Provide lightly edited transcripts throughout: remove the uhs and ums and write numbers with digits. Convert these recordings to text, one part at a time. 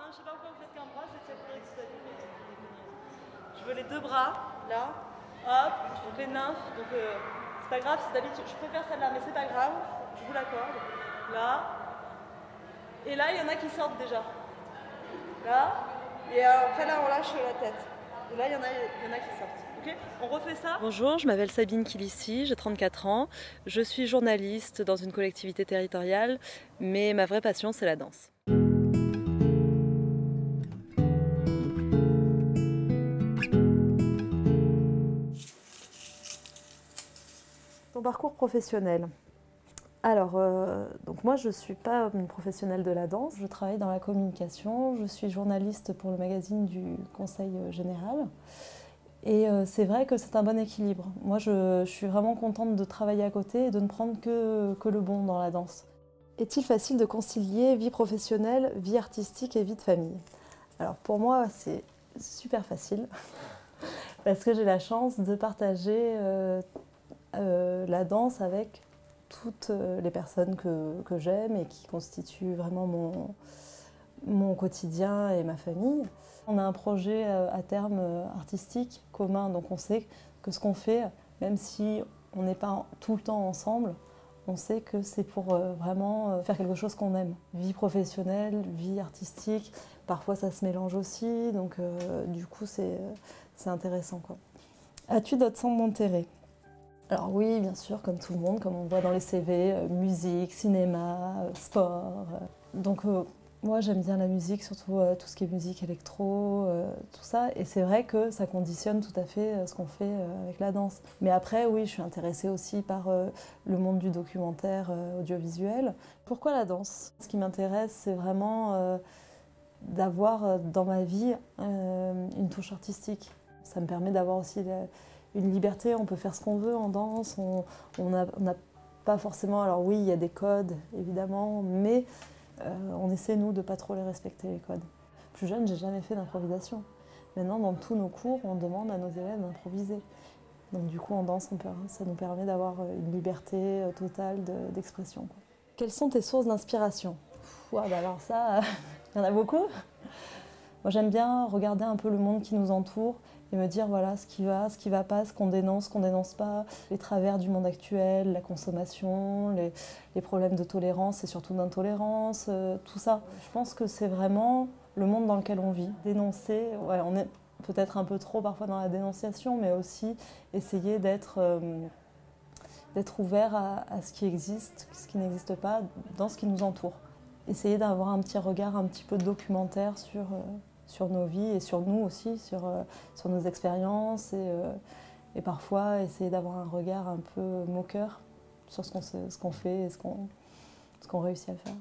je sais pas pourquoi vous faites qu'un bras, je vais tirer tout à fait. Je veux les deux bras, là, hop, donc les nymphes, donc c'est pas grave, si d'habitude, je préfère celle-là, mais c'est pas grave, je vous l'accorde, là, et là, il y en a qui sortent déjà, là, et après là, on lâche la tête, et là, il y en a qui sortent. Okay, on refait ça. Bonjour, je m'appelle Sabine Kilissi, j'ai 34 ans, je suis journaliste dans une collectivité territoriale, mais ma vraie passion, c'est la danse. Ton parcours professionnel. Alors, donc moi je ne suis pas une professionnelle de la danse, je travaille dans la communication, je suis journaliste pour le magazine du Conseil général. Et c'est vrai que c'est un bon équilibre. Moi je suis vraiment contente de travailler à côté et de ne prendre que le bon dans la danse. Est-il facile de concilier vie professionnelle, vie artistique et vie de famille? Alors pour moi c'est super facile parce que j'ai la chance de partager la danse avec toutes les personnes que j'aime et qui constituent vraiment mon quotidien et ma famille. On a un projet à terme artistique commun, donc on sait que ce qu'on fait, même si on n'est pas tout le temps ensemble, on sait que c'est pour vraiment faire quelque chose qu'on aime. Vie professionnelle, vie artistique, parfois ça se mélange aussi, donc du coup c'est intéressant, quoi. As-tu d'autres centres d'intérêt? Alors oui, bien sûr, comme tout le monde, comme on voit dans les CV, musique, cinéma, sport. Donc moi j'aime bien la musique, surtout tout ce qui est musique électro, tout ça. Et c'est vrai que ça conditionne tout à fait ce qu'on fait avec la danse. Mais après, oui, je suis intéressée aussi par le monde du documentaire audiovisuel. Pourquoi la danse? Ce qui m'intéresse, c'est vraiment d'avoir dans ma vie une touche artistique. Ça me permet d'avoir aussi une liberté, on peut faire ce qu'on veut en danse, on n'a pas forcément... Alors oui, il y a des codes, évidemment, mais on essaie, nous, de pas trop les respecter, les codes. Plus jeune, j'ai jamais fait d'improvisation. Maintenant, dans tous nos cours, on demande à nos élèves d'improviser. Donc du coup, en danse, ça nous permet d'avoir une liberté totale d'expression. Quelles sont tes sources d'inspiration? Alors ça, il y en a beaucoup. Moi, j'aime bien regarder un peu le monde qui nous entoure et me dire voilà ce qui va pas, ce qu'on dénonce pas, les travers du monde actuel, la consommation, les problèmes de tolérance et surtout d'intolérance, tout ça. Je pense que c'est vraiment le monde dans lequel on vit. Dénoncer, ouais, on est peut-être un peu trop parfois dans la dénonciation, mais aussi essayer d'être ouvert à ce qui existe, ce qui n'existe pas, dans ce qui nous entoure. Essayer d'avoir un petit regard un petit peu documentaire sur nos vies et sur nous aussi, sur nos expériences et parfois essayer d'avoir un regard un peu moqueur sur ce qu'on fait et ce qu'on réussit à faire.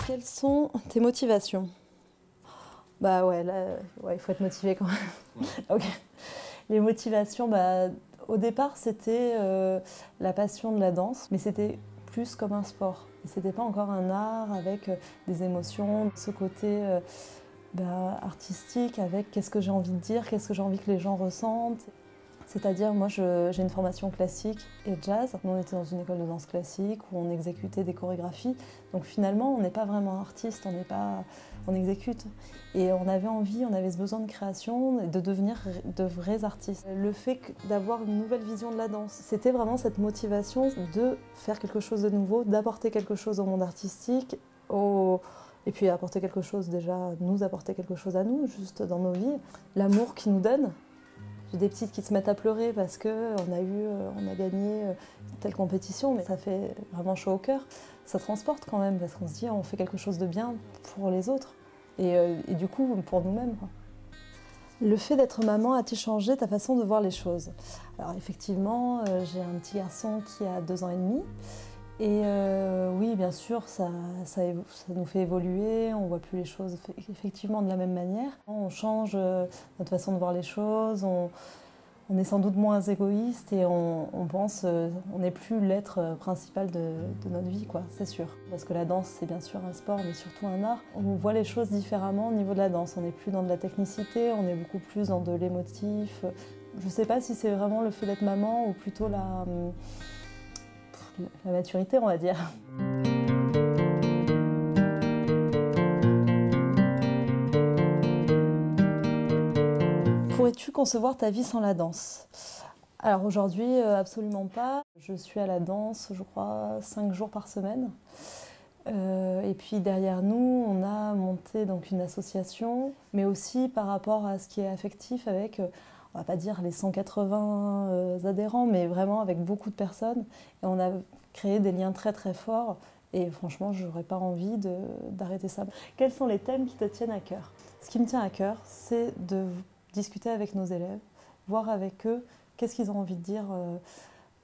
Quelles sont tes motivations? Bah ouais, là, ouais, il faut être motivé quand même. Okay. Les motivations, au départ, c'était la passion de la danse, mais c'était plus comme un sport. C'était pas encore un art avec des émotions, ce côté artistique avec qu'est-ce que j'ai envie de dire, qu'est-ce que j'ai envie que les gens ressentent. C'est-à-dire, moi, j'ai une formation classique et jazz. Nous, on était dans une école de danse classique où on exécutait des chorégraphies. Donc finalement, on n'est pas vraiment artiste, on exécute. Et on avait envie, on avait ce besoin de création et de devenir de vrais artistes. Le fait d'avoir une nouvelle vision de la danse, c'était vraiment cette motivation de faire quelque chose de nouveau, d'apporter quelque chose au monde artistique, et puis apporter quelque chose déjà, nous apporter quelque chose à nous, juste dans nos vies. L'amour qu'ils nous donnent. J'ai des petites qui se mettent à pleurer parce qu'on a gagné telle compétition, mais ça fait vraiment chaud au cœur. Ça transporte quand même, parce qu'on se dit on fait quelque chose de bien pour les autres et du coup pour nous-mêmes. Le fait d'être maman a-t-il changé ta façon de voir les choses? Alors effectivement, j'ai un petit garçon qui a 2 ans et demi. Et oui, bien sûr, ça nous fait évoluer, on ne voit plus les choses effectivement de la même manière. On change notre façon de voir les choses, on est sans doute moins égoïste et on pense, on n'est plus l'être principal de notre vie, quoi, c'est sûr. Parce que la danse, c'est bien sûr un sport, mais surtout un art. On voit les choses différemment au niveau de la danse. On n'est plus dans de la technicité, on est beaucoup plus dans de l'émotif. Je ne sais pas si c'est vraiment le fait d'être maman ou plutôt la maturité, on va dire. Pourrais-tu concevoir ta vie sans la danse? Alors aujourd'hui, absolument pas. Je suis à la danse, je crois, 5 jours par semaine. Et puis derrière nous, on a monté donc une association, mais aussi par rapport à ce qui est affectif avec, on va pas dire les 180 adhérents, mais vraiment avec beaucoup de personnes. Et on a créé des liens très très forts. Et franchement, je n'aurais pas envie d'arrêter ça. Quels sont les thèmes qui te tiennent à cœur? Ce qui me tient à cœur, c'est de discuter avec nos élèves, voir avec eux qu'est-ce qu'ils ont envie de dire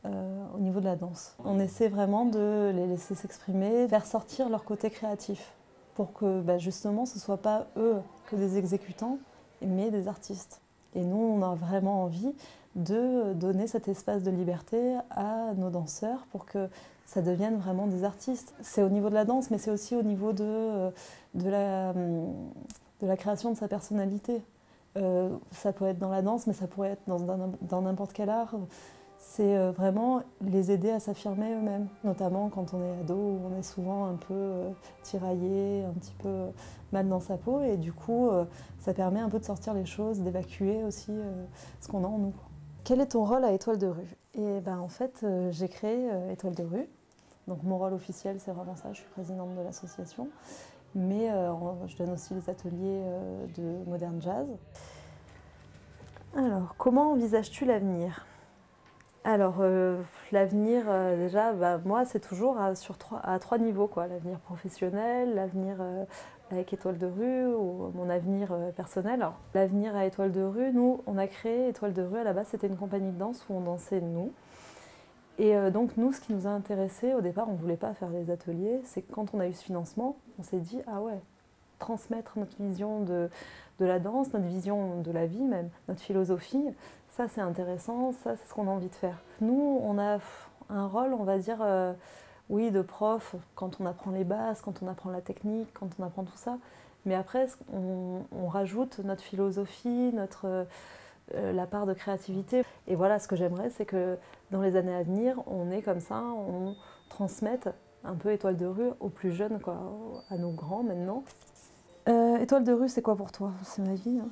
au niveau de la danse. On essaie vraiment de les laisser s'exprimer, faire sortir leur côté créatif pour que justement ce ne soit pas eux que des exécutants, mais des artistes. Et nous, on a vraiment envie de donner cet espace de liberté à nos danseurs pour que ça devienne vraiment des artistes. C'est au niveau de la danse, mais c'est aussi au niveau de la création de sa personnalité. Ça peut être dans la danse, mais ça pourrait être dans n'importe quel art. C'est vraiment les aider à s'affirmer eux-mêmes, notamment quand on est ado, où on est souvent un peu tiraillé, un petit peu mal dans sa peau, et du coup, ça permet un peu de sortir les choses, d'évacuer aussi ce qu'on a en nous. Quel est ton rôle à Étoile de rue? Et en fait, j'ai créé Étoile de rue. Donc mon rôle officiel, c'est vraiment ça, je suis présidente de l'association. Mais je donne aussi les ateliers de modern jazz. Alors, comment envisages-tu l'avenir? Alors, l'avenir, déjà, moi, c'est toujours à 3 niveaux, quoi. L'avenir professionnel, l'avenir avec Étoile de rue ou mon avenir personnel. Alors, l'avenir à Étoile de rue, nous, on a créé Étoile de rue. À la base, c'était une compagnie de danse où on dansait nous. Et donc, nous, ce qui nous a intéressés, au départ, on ne voulait pas faire des ateliers. C'est que quand on a eu ce financement, on s'est dit, ah ouais, transmettre notre vision de la danse, notre vision de la vie même, notre philosophie, ça c'est intéressant, ça c'est ce qu'on a envie de faire. Nous, on a un rôle, on va dire, oui, de prof, quand on apprend les bases, quand on apprend la technique, quand on apprend tout ça. Mais après, on rajoute notre philosophie, la part de créativité. Et voilà, ce que j'aimerais, c'est que dans les années à venir, on est comme ça, on transmette un peu Étoile de rue aux plus jeunes, quoi, à nos grands maintenant. Étoile de rue, c'est quoi pour toi? C'est ma vie, hein.